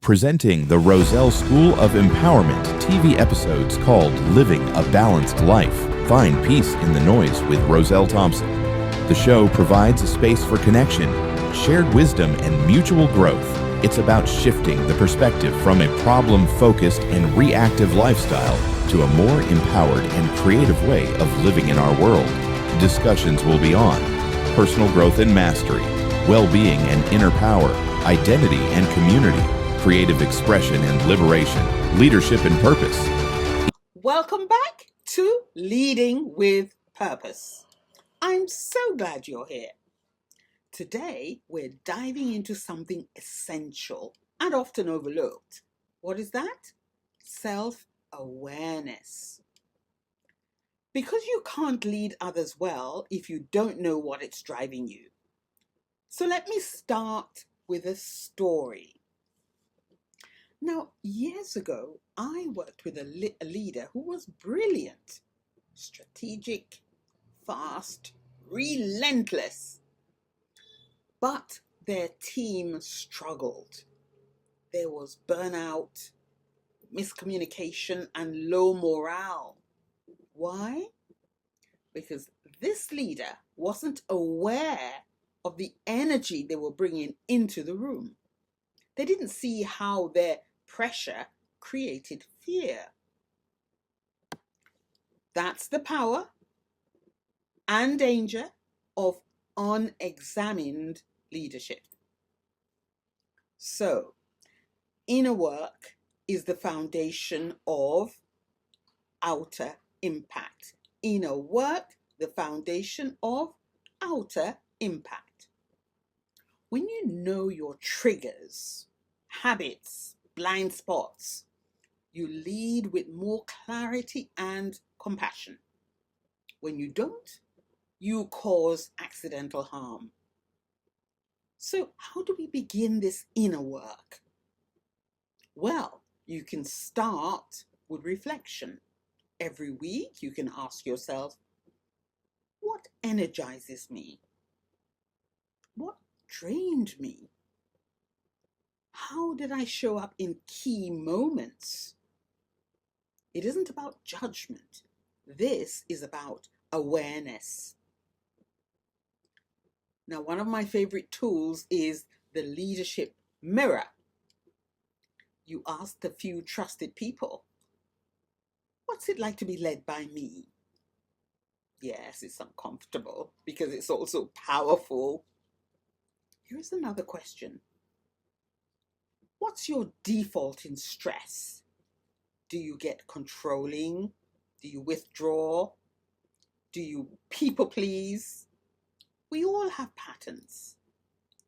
Presenting the Roselle School of Empowerment TV episodes called Living a Balanced Life. Find peace in the noise with Roselle Thompson. The show provides a space for connection, shared wisdom, and mutual growth. It's about shifting the perspective from a problem-focused and reactive lifestyle to a more empowered and creative way of living in our world. Discussions will be on personal growth and mastery, well-being and inner power, identity and community, creative expression and liberation, leadership and purpose. Welcome back to Leading with Purpose. I'm so glad you're here. Today, we're diving into something essential and often overlooked. What is that? Self-awareness. Because you can't lead others well if you don't know what it's driving you. So let me start with a story. Now, years ago, I worked with a leader who was brilliant, strategic, fast, relentless. But their team struggled. There was burnout, miscommunication, and low morale. Why? Because this leader wasn't aware of the energy they were bringing into the room. They didn't see how their pressure created fear. That's the power and danger of unexamined leadership. So, inner work is the foundation of outer impact. Inner work, the foundation of outer impact. When you know your triggers, habits, blind spots, you lead with more clarity and compassion. When you don't, you cause accidental harm. So how do we begin this inner work? Well, you can start with reflection. Every week you can ask yourself, what energizes me? What drained me? How did I show up in key moments? It isn't about judgment. This is about awareness. Now, one of my favorite tools is the leadership mirror. You ask a few trusted people, what's it like to be led by me? Yes, it's uncomfortable because it's also powerful. Here's another question. What's your default in stress? Do you get controlling? Do you withdraw? Do you people please? We all have patterns.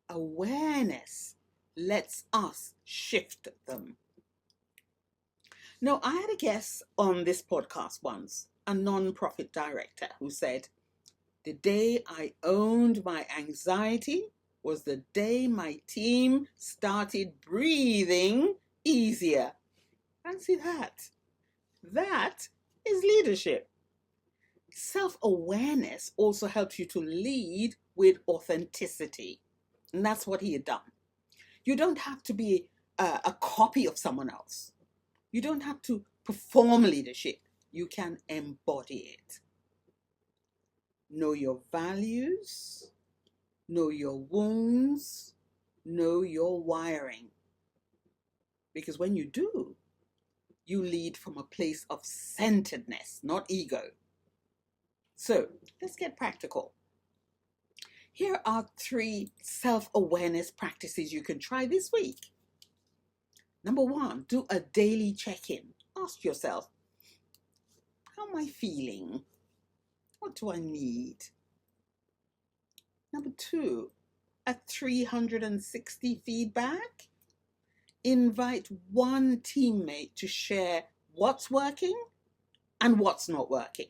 Awareness lets us shift them. Now, I had a guest on this podcast once, a non-profit director, who said, the day I owned my anxiety was the day my team started breathing easier. Fancy that. That is leadership. Self-awareness also helps you to lead with authenticity. And that's what he had done. You don't have to be a copy of someone else. You don't have to perform leadership. You can embody it. Know your values, know your wounds, know your wiring. Because when you do, you lead from a place of centeredness, not ego. So let's get practical. Here are 3 self-awareness practices you can try this week. Number 1, do a daily check-in. Ask yourself, how am I feeling? What do I need? Number 2, a 360 feedback. Invite one teammate to share what's working and what's not working.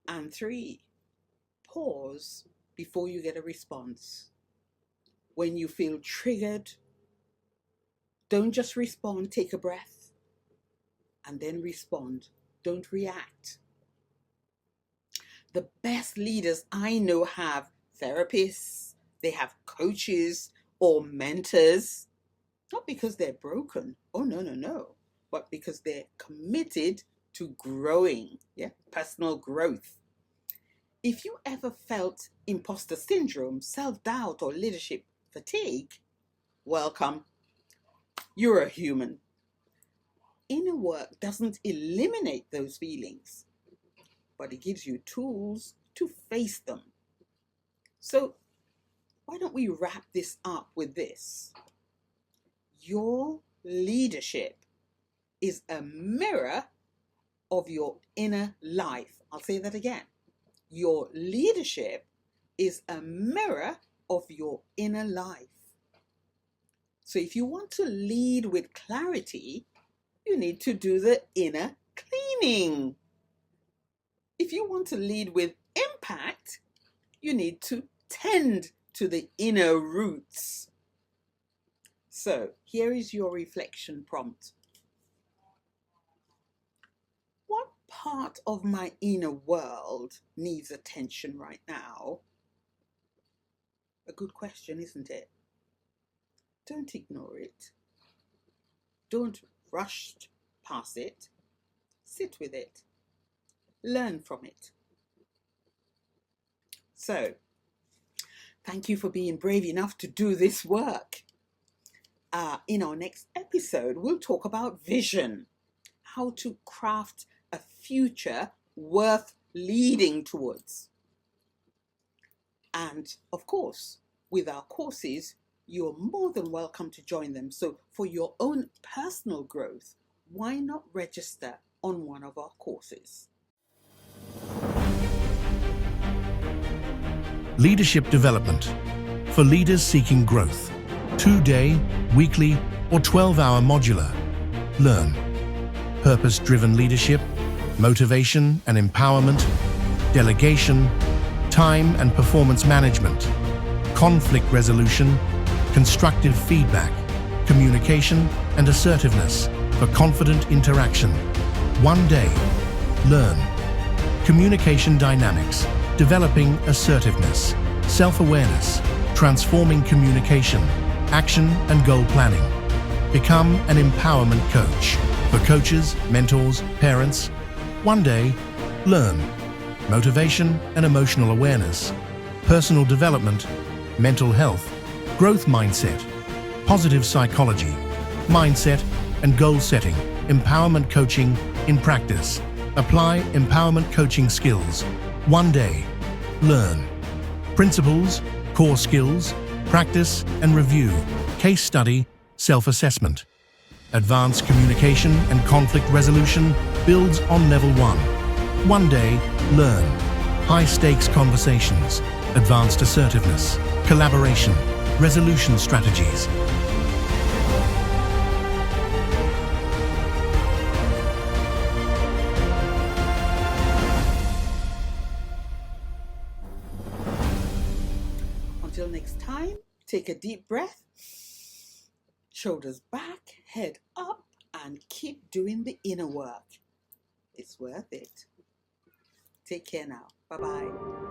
And 3, pause before you get a response. When you feel triggered, don't just respond, take a breath and then respond. Don't react. The best leaders I know have therapists, they have coaches, or mentors, not because they're broken. Oh, no, no, no. But because they're committed to growing, personal growth. If you ever felt imposter syndrome, self-doubt, or leadership fatigue, welcome. You're a human. Inner work doesn't eliminate those feelings, but it gives you tools to face them. So why don't we wrap this up with this? Your leadership is a mirror of your inner life. I'll say that again. Your leadership is a mirror of your inner life. So if you want to lead with clarity, you need to do the inner cleaning. If you want to lead with impact, you need to tend to the inner roots. So here is your reflection prompt. What part of my inner world needs attention right now? A good question, isn't it? Don't ignore it. Don't rush past it. Sit with it. Learn from it. So, thank you for being brave enough to do this work. In our next episode, we'll talk about vision, how to craft a future worth leading towards. And of course, with our courses, you're more than welcome to join them. So for your own personal growth, why not register on one of our courses? Leadership development for leaders seeking growth. 2-day, weekly, or 12-hour modular. Learn purpose-driven leadership, motivation and empowerment, delegation, time and performance management, conflict resolution, constructive feedback, communication and assertiveness for confident interaction. 1 day. Learn communication dynamics, developing assertiveness, self-awareness, transforming communication, action and goal planning. Become an empowerment coach for coaches, mentors, parents. 1 day. Learn motivation and emotional awareness, personal development, mental health, growth mindset, positive psychology, mindset and goal setting, empowerment coaching in practice. Apply empowerment coaching skills. 1 day. Learn principles, core skills, practice and review, case study, self-assessment. Advanced communication and conflict resolution builds on level 1. 1 day. Learn high-stakes conversations, advanced assertiveness, collaboration, resolution strategies. Until next time, take a deep breath, shoulders back, head up, and keep doing the inner work. It's worth it. Take care now. Bye-bye.